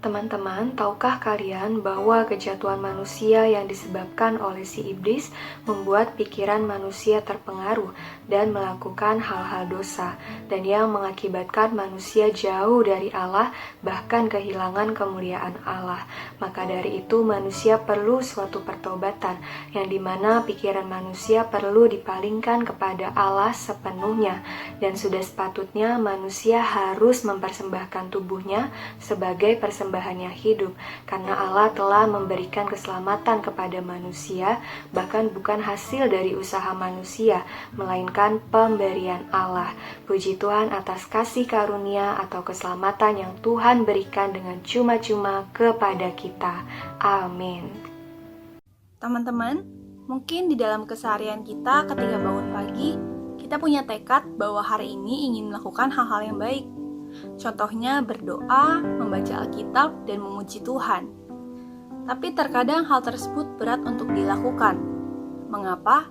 Teman-teman, tahukah kalian bahwa kejatuhan manusia yang disebabkan oleh si iblis membuat pikiran manusia terpengaruh dan melakukan hal-hal dosa, dan yang mengakibatkan manusia jauh dari Allah, bahkan kehilangan kemuliaan Allah. Maka dari itu manusia perlu suatu pertobatan, yang dimana pikiran manusia perlu dipalingkan kepada Allah sepenuhnya, dan sudah sepatutnya manusia harus mempersembahkan tubuhnya sebagai persembahannya hidup, karena Allah telah memberikan keselamatan kepada manusia, bahkan bukan hasil dari usaha manusia, melainkan pemberian Allah. Puji Tuhan atas kasih karunia atau keselamatan yang Tuhan berikan dengan cuma-cuma kepada kita. Amin. Teman-teman, mungkin di dalam keseharian kita ketika bangun pagi, kita punya tekad bahwa hari ini ingin melakukan hal-hal yang baik. Contohnya berdoa, membaca Alkitab, dan memuji Tuhan. Tapi terkadang hal tersebut berat untuk dilakukan. Mengapa?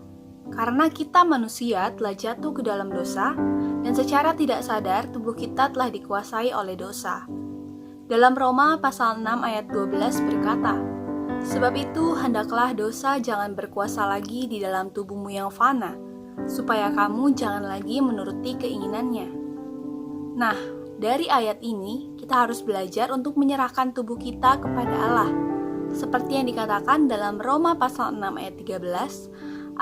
Karena kita manusia telah jatuh ke dalam dosa, dan secara tidak sadar tubuh kita telah dikuasai oleh dosa. Dalam Roma pasal 6 ayat 12 berkata, "Sebab itu hendaklah dosa jangan berkuasa lagi di dalam tubuhmu yang fana, supaya kamu jangan lagi menuruti keinginannya." Nah, dari ayat ini, kita harus belajar untuk menyerahkan tubuh kita kepada Allah. Seperti yang dikatakan dalam Roma pasal 6 ayat 13,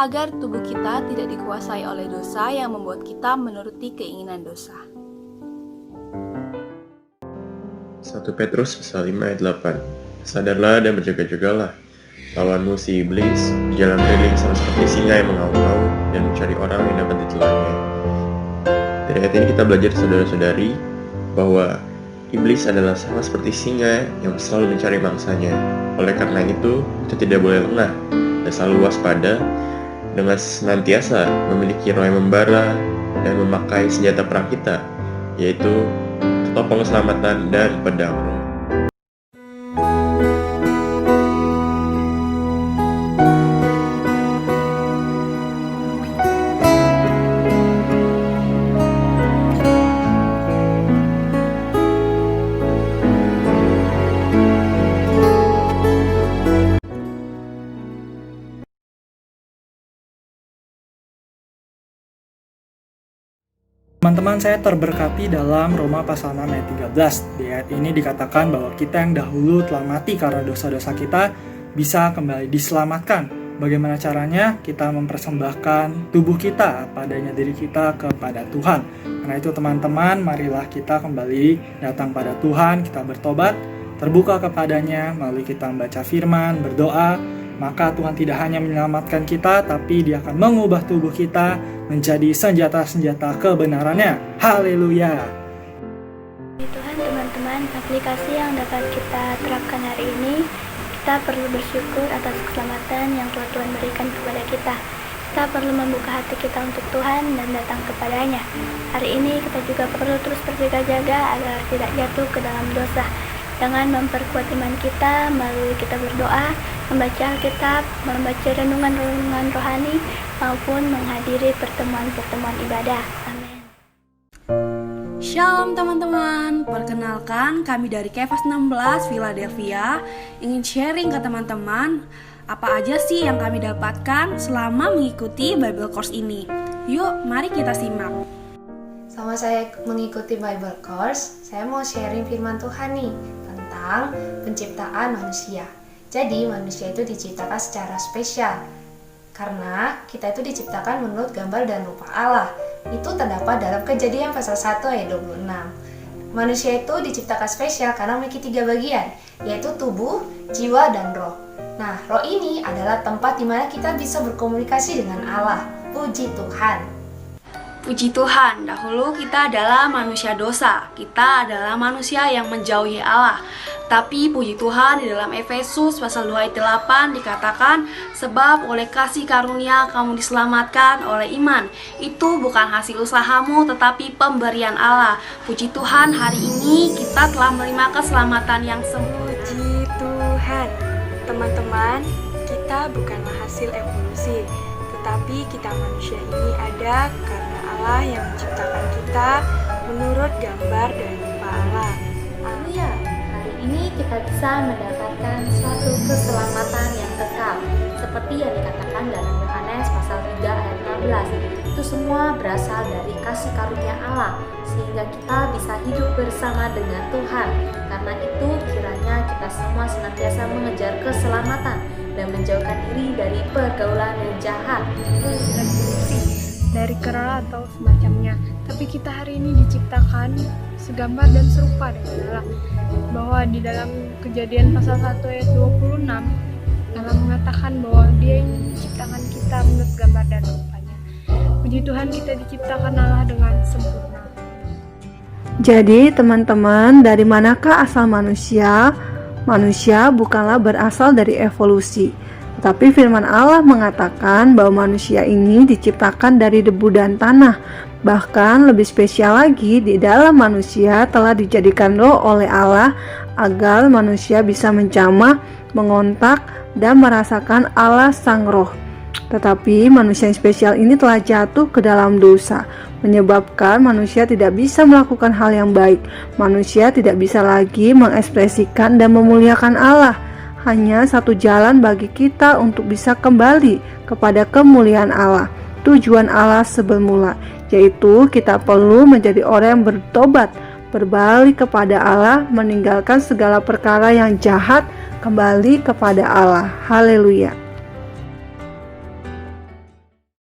agar tubuh kita tidak dikuasai oleh dosa yang membuat kita menuruti keinginan dosa. 1 Petrus pasal 5 ayat 8. Sadarlah dan berjaga-jagalah. Lawanmu si iblis, jalan keliling sama seperti singa yang mengaum-ngaum dan mencari orang yang dapat ditelannya. Dari ayat ini kita belajar saudara-saudari bahwa iblis adalah sama seperti singa yang selalu mencari mangsanya. Oleh karena itu, kita tidak boleh lengah dan selalu waspada dengan senantiasa memiliki roh yang membara dan memakai senjata perang kita, yaitu topeng keselamatan dan pedang roh. Teman-teman, saya terberkati dalam Roma pasal 6 ayat 13. Di ayat ini dikatakan bahwa kita yang dahulu telah mati karena dosa-dosa kita bisa kembali diselamatkan. Bagaimana caranya? Kita mempersembahkan tubuh kita, padanya diri kita kepada Tuhan. Karena itu teman-teman, marilah kita kembali datang pada Tuhan, kita bertobat, terbuka kepadanya melalui kita membaca firman, berdoa. Maka Tuhan tidak hanya menyelamatkan kita, tapi Dia akan mengubah tubuh kita menjadi senjata-senjata kebenarannya. Haleluya! Tuhan, teman-teman, aplikasi yang dapat kita terapkan hari ini, kita perlu bersyukur atas keselamatan yang Tuhan berikan kepada kita. Kita perlu membuka hati kita untuk Tuhan dan datang kepadanya. Hari ini kita juga perlu terus berjaga-jaga agar tidak jatuh ke dalam dosa. Dengan memperkuat iman kita melalui kita berdoa, membaca Alkitab, membaca renungan-renungan rohani, maupun menghadiri pertemuan-pertemuan ibadah. Amin. Shalom teman-teman, perkenalkan kami dari Kefas 16 Philadelphia ingin sharing ke teman-teman apa aja sih yang kami dapatkan selama mengikuti Bible Course ini. Yuk, mari kita simak. Sama saya mengikuti Bible Course, saya mau sharing firman Tuhan nih tentang penciptaan manusia. Jadi manusia itu diciptakan secara spesial karena kita itu diciptakan menurut gambar dan rupa Allah. Itu terdapat dalam Kejadian pasal 1 ayat 26. Manusia itu diciptakan spesial karena memiliki 3 bagian, yaitu tubuh, jiwa, dan roh. Nah, roh ini adalah tempat di mana kita bisa berkomunikasi dengan Allah. Puji Tuhan. Puji Tuhan, dahulu kita adalah manusia dosa. Kita adalah manusia yang menjauhi Allah. Tapi puji Tuhan, di dalam Efesus pasal 2 ayat 8 dikatakan, sebab oleh kasih karunia kamu diselamatkan oleh iman. Itu bukan hasil usahamu, tetapi pemberian Allah. Puji Tuhan, hari ini kita telah menerima keselamatan yang sempurna. Puji Tuhan. Teman-teman, kita bukanlah hasil evolusi, tetapi kita manusia ini ada karena Allah yang menciptakan kita menurut gambar dan rupa Allah. Haleluya. Hari ini kita bisa mendapatkan suatu keselamatan yang kekal, seperti yang dikatakan dalam Yohanes pasal 3 ayat 16. Itu semua berasal dari kasih karunia Allah, sehingga kita bisa hidup bersama dengan Tuhan. Karena itu kiranya kita semua senantiasa mengejar keselamatan dan menjauhkan diri dari pergaulan yang jahat. Dari kera atau semacamnya, tapi kita hari ini diciptakan segambar dan serupa dengan Allah. Bahwa di dalam Kejadian pasal 1 ayat 26 Allah mengatakan bahwa Dia ingin menciptakan kita menurut gambar dan rupanya. Puji Tuhan, kita diciptakan Allah dengan sempurna. Jadi teman-teman, dari manakah asal manusia? Manusia bukanlah berasal dari evolusi, tetapi firman Allah mengatakan bahwa manusia ini diciptakan dari debu dan tanah. Bahkan lebih spesial lagi, di dalam manusia telah dijadikan roh oleh Allah agar manusia bisa menjamah, mengontak, dan merasakan Allah sang roh. Tetapi manusia yang spesial ini telah jatuh ke dalam dosa, menyebabkan manusia tidak bisa melakukan hal yang baik. Manusia tidak bisa lagi mengekspresikan dan memuliakan Allah. Hanya satu jalan bagi kita untuk bisa kembali kepada kemuliaan Allah, tujuan Allah semula, yaitu kita perlu menjadi orang yang bertobat, berbalik kepada Allah, meninggalkan segala perkara yang jahat, kembali kepada Allah. Haleluya.